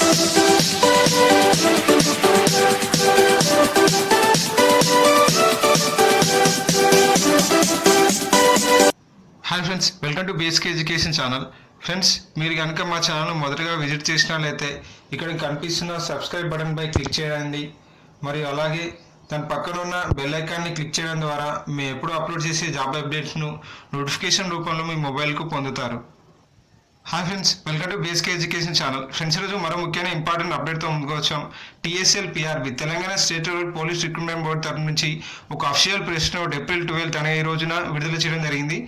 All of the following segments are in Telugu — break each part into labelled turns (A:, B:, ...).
A: Hi friends, welcome to basic education channel. Friends, మీరు కనుక మా ఛానల్ మొదటగా విజిట్ చేసినట్లయితే ఇక్కడ కనిపిస్తున్న సబ్స్క్రైబ్ బటన్ పై క్లిక్ చేయండి. మరియు అలాగే దాని పక్కన ఉన్న బెల్ ఐకాన్ని క్లిక్ చేయడం ద్వారా మేము ఎప్పుడు అప్లోడ్ చేసే జాబ్ అప్డేట్స్ను నోటిఫికేషన్ రూపంలో మీ మొబైల్కు పొందుతారు. Hi friends, welcome to basic education channel. Friends, ఈరోజు మరో ముఖ్యమైన ఇంపార్టెంట్ అప్డేట్తో ముందుకు వచ్చాం. TSL PRB Telangana state police recruitment board తరఫు నుంచి ఒక అఫీషియల్ ప్రెస్ నోట్ ఏప్రిల్ 12 అనే ఈ రోజున విడుదల చేయడం జరిగింది.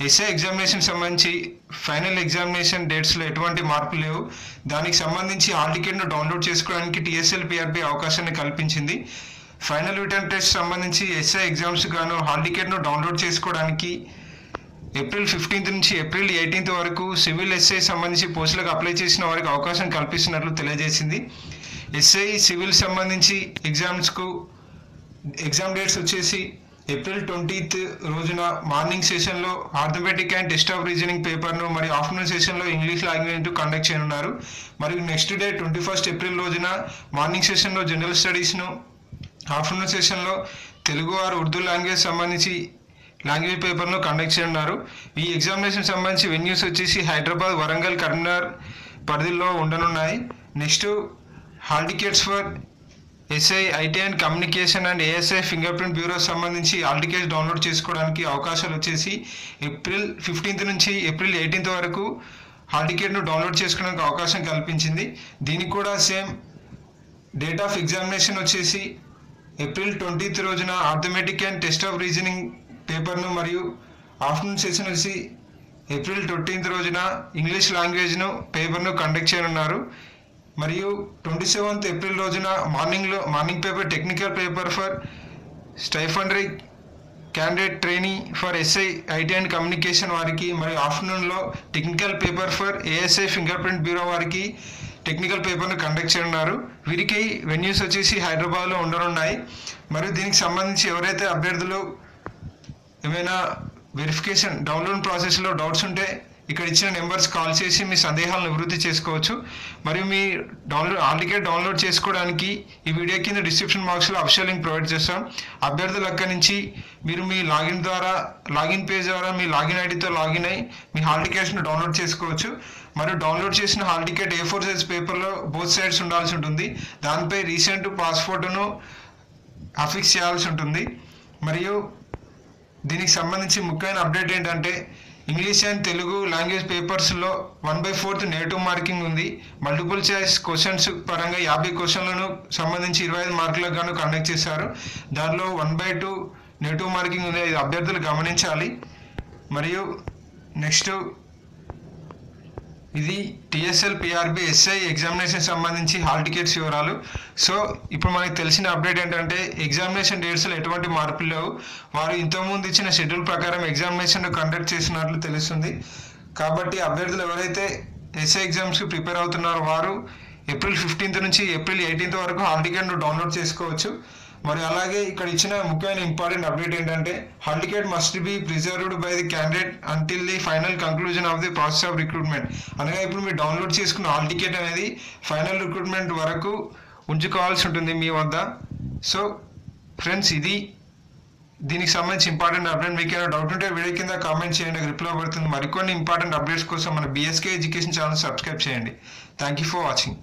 A: ఎస్ఐ ఎగ్జామినేషన్ సంబంధించి ఫైనల్ ఎగ్జామినేషన్ డేట్స్లో ఎటువంటి మార్పులు లేవు. దానికి సంబంధించి హాల్ టికెట్ను డౌన్లోడ్ చేసుకోవడానికి టీఎస్ఎల్ పిఆర్బి అవకాశాన్ని కల్పించింది. ఫైనల్ రిటర్న్ టెస్ట్ సంబంధించి ఎస్ఐ ఎగ్జామ్స్ గాను హాల్ టికెట్ను డౌన్లోడ్ చేసుకోవడానికి ఏప్రిల్ 15 నుంచి ఏప్రిల్ 18 వరకు సివిల్ ఎస్ఐ సంబంధించి పోస్టులకు అప్లై చేసిన వారికి అవకాశం కల్పిస్తున్నట్లు తెలియజేసింది. ఎస్ఐ సివిల్ సంబంధించి ఎగ్జామ్స్కు ఎగ్జామ్ డేట్స్ వచ్చేసి ఏప్రిల్ 20 రోజున మార్నింగ్ సెషన్లో arithmetic and test of reasoning పేపర్ను మరియు ఆఫ్టర్నూన్ సెషన్లో ఇంగ్లీష్ లాంగ్వేజ్ కండక్ట్ చేయనున్నారు. మరియు నెక్స్ట్ డే 21 ఏప్రిల్ రోజున మార్నింగ్ సెషన్లో జనరల్ స్టడీస్ను, ఆఫ్టర్నూన్ సెషన్లో తెలుగు ఆర్ ఉర్దూ లాంగ్వేజ్ సంబంధించి లాంగ్వేజ్ పేపర్ను కండక్ట్ చేయనున్నారు. ఈ ఎగ్జామినేషన్ సంబంధించి వెన్యూస్ వచ్చేసి హైదరాబాద్, వరంగల్, కరీంనగర్ పరిధిలో ఉండనున్నాయి. Next hall tickets for SI, IT and communication and ASI fingerprint bureau సంబంధించి హాల్ టికెట్స్ డౌన్లోడ్ చేసుకోవడానికి అవకాశాలు వచ్చేసి ఏప్రిల్ 15 నుంచి ఏప్రిల్ 18 వరకు హాల్ టికెట్ను డౌన్లోడ్ చేసుకోవడానికి అవకాశం కల్పించింది. దీనికి కూడా సేమ్ డేట్ ఆఫ్ ఎగ్జామినేషన్ వచ్చేసి ఏప్రిల్ 20 రోజున arithmetic and test of reasoning పేపర్ను మరియు ఆఫ్టర్నూన్ సెషన్ వచ్చి ఏప్రిల్ 20 రోజున ఇంగ్లీష్ లాంగ్వేజ్ను పేపర్ను కండక్ట్ చేయనున్నారు. మరియు 27 ఏప్రిల్ రోజున morning paper technical paper for stipendiary candidate trainee for SI, IT and communication వారికి, మరియు ఆఫ్టర్నూన్లో technical paper for ASI fingerprint bureau వారికి టెక్నికల్ పేపర్ను కండక్ట్ చేయనున్నారు. వీరికి వెన్యూస్ వచ్చేసి హైదరాబాద్లో ఉండనున్నాయి. మరియు దీనికి సంబంధించి ఎవరైతే అభ్యర్థులు ఏమైనా వెరిఫికేషన్ డౌన్లోడ్ ప్రాసెస్లో డౌట్స్ ఉంటే ఇక్కడ ఇచ్చిన నెంబర్స్ కాల్ చేసి మీ సందేహాలను నివృత్తి చేసుకోవచ్చు. మరియు మీ హాల్ టికెట్ డౌన్లోడ్ చేసుకోవడానికి ఈ వీడియో కింద డిస్క్రిప్షన్ బాక్స్లో అఫీషియల్ లింక్ ప్రొవైడ్ చేస్తాం. అభ్యర్థులు అక్కడి నుంచి మీరు మీ లాగిన్ పేజ్ ద్వారా మీ లాగిన్ ఐడితో లాగిన్ అయ్యి మీ హాల్ టికెట్స్ను డౌన్లోడ్ చేసుకోవచ్చు. మరియు డౌన్లోడ్ చేసిన హాల్ టికెట్ A4 సైజ్ పేపర్లో బోత్ సైడ్స్ ఉండాల్సి ఉంటుంది. దానిపై రీసెంట్ పాస్పోర్ట్ను అఫిక్స్ చేయాల్సి ఉంటుంది. మరియు దీనికి సంబంధించి ముఖ్యమైన అప్డేట్ ఏంటంటే ఇంగ్లీష్ అండ్ తెలుగు లాంగ్వేజ్ పేపర్స్లో 1/4 నెగిటివ్ మార్కింగ్ ఉంది. మల్టిపుల్ చాయిస్ క్వశ్చన్స్ పరంగా 50 క్వశ్చన్లను సంబంధించి 25 మార్కులకు గాను కండక్ట్ చేశారు. దానిలో 1/2 నెగిటివ్ మార్కింగ్ ఉంది. ఇది అభ్యర్థులు గమనించాలి. మరియు నెక్స్ట్ ఇది టీఎస్ఎల్ పిఆర్బి ఎస్ఐ ఎగ్జామినేషన్ సంబంధించి హాల్ టికెట్స్ వివరాలు. సో ఇప్పుడు మనకి తెలిసిన అప్డేట్ ఏంటంటే ఎగ్జామినేషన్ డేట్స్లో ఎటువంటి మార్పులు లేవు. వారు ఇంతకుముందు ఇచ్చిన షెడ్యూల్ ప్రకారం ఎగ్జామినేషన్ కండక్ట్ చేసినట్లు తెలుస్తుంది. కాబట్టి అభ్యర్థులు ఎవరైతే ఎస్ఐ ఎగ్జామ్స్కి ప్రిపేర్ అవుతున్నారో వారు ఏప్రిల్ 15 నుంచి ఏప్రిల్ 18 వరకు హాల్ టికెట్ను డౌన్లోడ్ చేసుకోవచ్చు. మరి అలాగే ఇక్కడ ఇచ్చిన ముఖ్యమైన ఇంపార్టెంట్ అప్డేట్ ఏంటంటే hall ticket must be preserved by the candidate until the final conclusion of the process of recruitment. అనగా ఇప్పుడు మీరు డౌన్లోడ్ చేసుకున్న హాల్ టికెట్ అనేది ఫైనల్ రిక్రూట్మెంట్ వరకు ఉంచుకోవాల్సి ఉంటుంది మీ వద్ద. సో ఫ్రెండ్స్, ఇది దీనికి సంబంధించి ఇంపార్టెంట్ అప్డేట్. మీకు ఏమైనా డౌట్ ఉంటే వీడియో కింద కామెంట్ చేయండి, రిప్లై పడుతుంది. మరికొన్ని ఇంపార్టెంట్ అప్డేట్స్ కోసం మన బీఎస్కే ఎడ్యుకేషన్ ఛానల్ సబ్స్క్రైబ్ చేయండి. Thank you for watching.